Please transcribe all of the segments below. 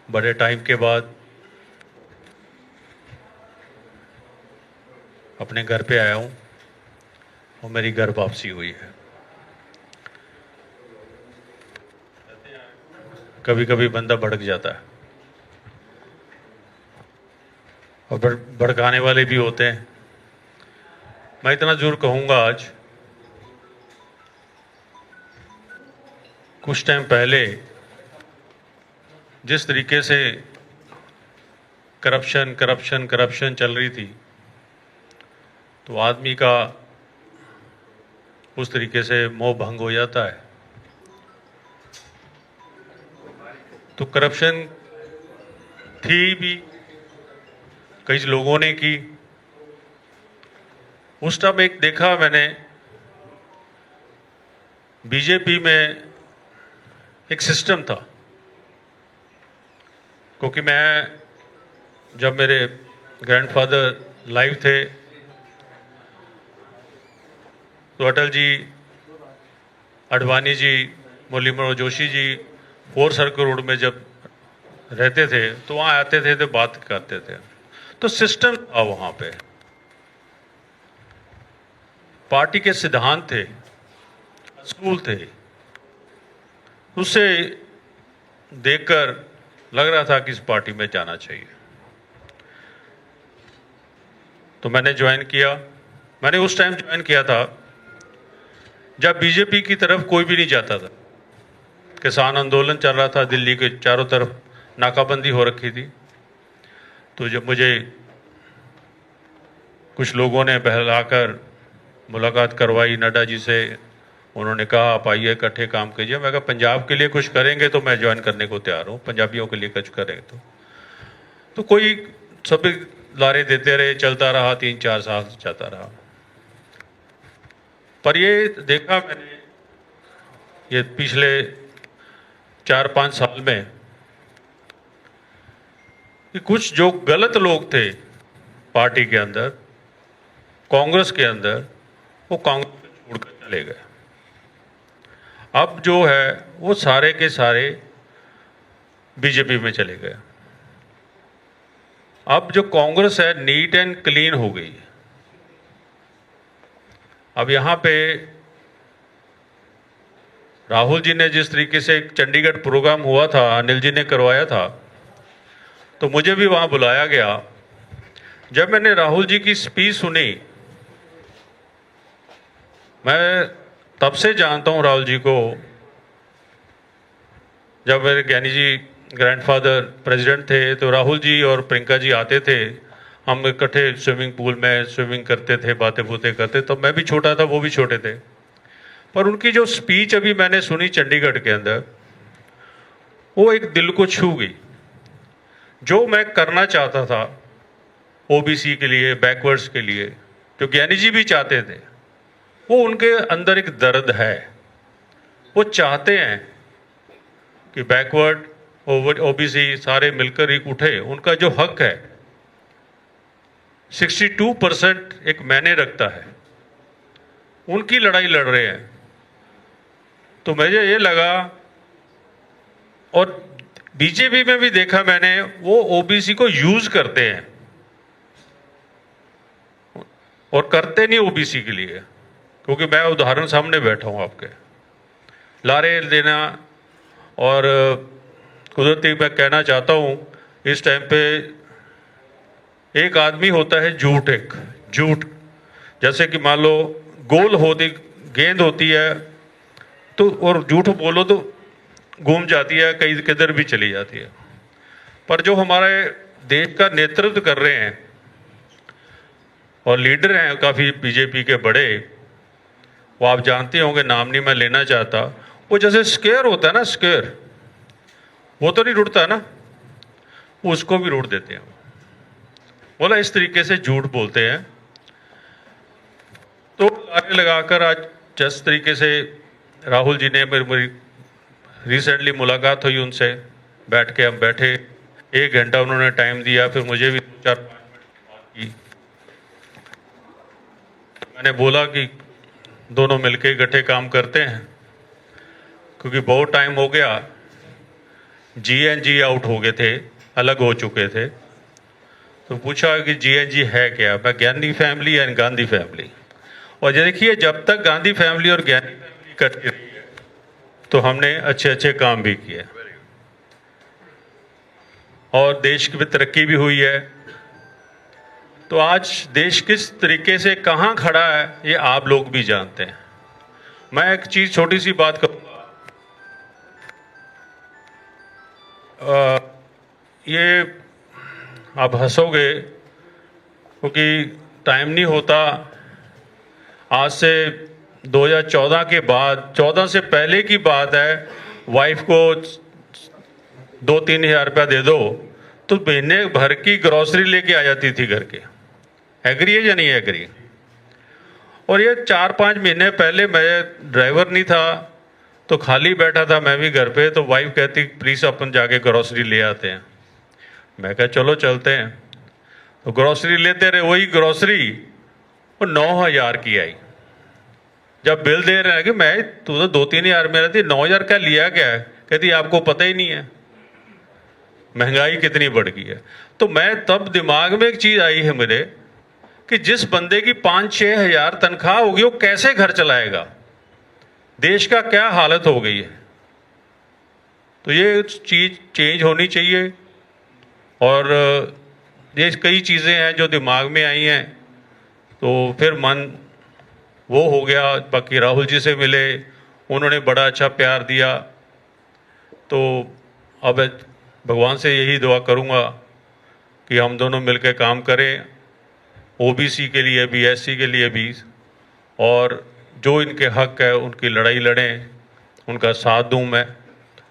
बड़े टाइम के बाद अपने घर पे आया हूं और मेरी घर वापसी हुई है। कभी कभी बंदा भड़क जाता है और भड़काने वाले भी होते हैं। मैं इतना जरूर कहूंगा, आज कुछ टाइम पहले जिस तरीके से करप्शन करप्शन करप्शन चल रही थी, तो आदमी का उस तरीके से मोह भंग हो जाता है। तो करप्शन थी भी, कई लोगों ने की। उस टाइम एक देखा मैंने, बीजेपी में एक सिस्टम था, क्योंकि मैं जब मेरे ग्रैंडफादर लाइव थे तो अटल जी, आडवाणी जी, मुरली मनोहर जोशी जी 4 सर्कल रोड में जब रहते थे तो वहाँ आते थे तो बात करते थे। तो सिस्टम था वहाँ पे, पार्टी के सिद्धांत थे, स्कूल थे। उससे देखकर लग रहा था कि इस पार्टी में जाना चाहिए। तो मैंने ज्वाइन किया। मैंने उस टाइम ज्वाइन किया था जब बीजेपी की तरफ कोई भी नहीं जाता था। किसान आंदोलन चल रहा था, दिल्ली के चारों तरफ नाकाबंदी हो रखी थी। तो जब मुझे कुछ लोगों ने बहलाकर मुलाकात करवाई नड्डा जी से, उन्होंने कहा आप आइए इकट्ठे काम कीजिए। मैं कहा पंजाब के लिए कुछ करेंगे तो मैं ज्वाइन करने को तैयार हूँ, पंजाबियों के लिए कुछ करेंगे तो कोई सभी लारे देते रहे, चलता रहा, 3-4 साल चलता रहा। पर ये देखा मैंने, ये पिछले 4-5 साल में कि कुछ जो गलत लोग थे पार्टी के अंदर, कांग्रेस के अंदर, वो कांग्रेस छोड़कर चले गए। अब जो है वो सारे के सारे बीजेपी में चले गए। अब जो कांग्रेस है नीट एंड क्लीन हो गई। अब यहां पे राहुल जी ने जिस तरीके से एक चंडीगढ़ प्रोग्राम हुआ था, अनिल जी ने करवाया था, तो मुझे भी वहां बुलाया गया। जब मैंने राहुल जी की स्पीच सुनी, मैं तब से जानता हूं राहुल जी को। जब मेरे ज्ञानी जी ग्रैंडफादर प्रेसिडेंट थे तो राहुल जी और प्रियंका जी आते थे, हम इकट्ठे स्विमिंग पूल में स्विमिंग करते थे, बातें बूतें करते। तब मैं भी छोटा था, वो भी छोटे थे। पर उनकी जो स्पीच अभी मैंने सुनी चंडीगढ़ के अंदर, वो एक दिल को छू गई। जो मैं करना चाहता था ओबीसी के लिए, बैकवर्ड्स के लिए, जो ज्ञानी जी भी चाहते थे, वो उनके अंदर एक दर्द है। वो चाहते हैं कि बैकवर्ड ओबीसी सारे मिलकर एक उठे। उनका जो हक है 62% एक मैंने रखता है, उनकी लड़ाई लड़ रहे हैं। तो मुझे ये लगा, और बीजेपी में भी देखा मैंने, वो ओबीसी को यूज करते हैं और करते नहीं ओबीसी के लिए। क्योंकि मैं उदाहरण सामने बैठा हूं आपके, लारे देना। और कुदरती मैं कहना चाहता हूं, इस टाइम पे एक आदमी होता है झूठ, एक झूठ, जैसे कि मान लो गोल होती गेंद होती है तो, और झूठ बोलो तो घूम जाती है, कहीं किधर भी चली जाती है। पर जो हमारे देश का नेतृत्व कर रहे हैं और लीडर हैं काफी बीजेपी के बड़े, वो आप जानते होंगे, नाम नहीं मैं लेना चाहता, वो जैसे स्केयर होता है ना, स्केयर, वो तो नहीं रुड़ता ना, उसको भी रुड़ देते हैं। बोला इस तरीके से झूठ बोलते हैं। तो लारे लगाकर आज जिस तरीके से राहुल जी ने, मेरी रिसेंटली मुलाकात हुई उनसे, बैठ के हम बैठे, 1 घंटा उन्होंने टाइम दिया, फिर मुझे भी 4-5 मिनट बात की। मैंने बोला कि दोनों मिलके इकट्ठे काम करते हैं, क्योंकि बहुत टाइम हो गया जीएनजी आउट हो गए थे, अलग हो चुके थे। तो पूछा कि जीएनजी है क्या? मैं ज्ञानी फैमिली एंड गांधी फैमिली। और ये देखिए, जब तक गांधी फैमिली और ज्ञानी फैमिली करती रही है तो हमने अच्छे अच्छे काम भी किए और देश की भी तरक्की भी हुई है। तो आज देश किस तरीके से कहाँ खड़ा है ये आप लोग भी जानते हैं। मैं एक चीज, छोटी सी बात करूंगा। ये आप हंसोगे क्योंकि टाइम नहीं होता। आज से 2014 के बाद, 14 से पहले की बात है, वाइफ को 2-3 हज़ार रुपया दे दो तो महीने भर की ग्रॉसरी लेके आ जाती थी घर के। एग्री है या नहीं एग्री? और ये 4-5 महीने पहले मैं ड्राइवर नहीं था तो खाली बैठा था मैं भी घर पे, तो वाइफ कहती प्लीज़ अपन जाके ग्रॉसरी ले आते हैं। मैं कहा चलो चलते हैं। तो ग्रॉसरी लेते रहे, वही ग्रॉसरी वो 9,000 की आई। जब बिल दे रहे हैं कि मैं तू तो 2-3 हज़ार में रहती, 9,000 का लिया क्या है? कहती आपको पता ही नहीं है महंगाई कितनी बढ़ गई है। तो मैं तब दिमाग में एक चीज़ आई है मेरे कि जिस बंदे की 5-6 हज़ार तनख्वाह होगी वो कैसे घर चलाएगा? देश का क्या हालत हो गई है। तो ये चीज़ चेंज होनी चाहिए। और ये कई चीज़ें हैं जो दिमाग में आई हैं तो फिर मन वो हो गया। बाकी राहुल जी से मिले, उन्होंने बड़ा अच्छा प्यार दिया। तो अब भगवान से यही दुआ करूँगा कि हम दोनों मिलकर काम करें, ओबीसी के लिए भी, एससी के लिए भी, और जो इनके हक है उनकी लड़ाई लड़ें, उनका साथ दूं मैं।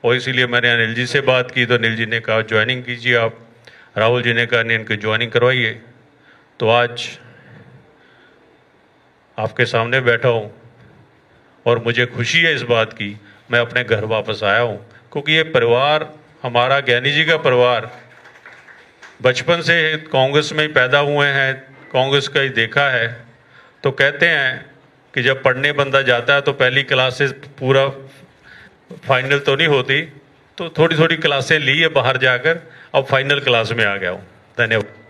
और इसीलिए मैंने अनिल जी से बात की तो अनिल जी ने कहा ज्वाइनिंग कीजिए आप, राहुल जी ने कहा नहीं इनकी ज्वाइनिंग करवाइए। तो आज आपके सामने बैठा हूँ और मुझे खुशी है इस बात की, मैं अपने घर वापस आया हूँ। क्योंकि ये परिवार हमारा, ज्ञानी जी का परिवार, बचपन से कांग्रेस में ही पैदा हुए हैं, कांग्रेस का ही देखा है। तो कहते हैं कि जब पढ़ने बंदा जाता है तो पहली क्लास से पूरा फाइनल तो नहीं होती, तो थोड़ी थोड़ी क्लासें ली है बाहर जाकर, अब फाइनल क्लास में आ गया हूँ। धन्यवाद।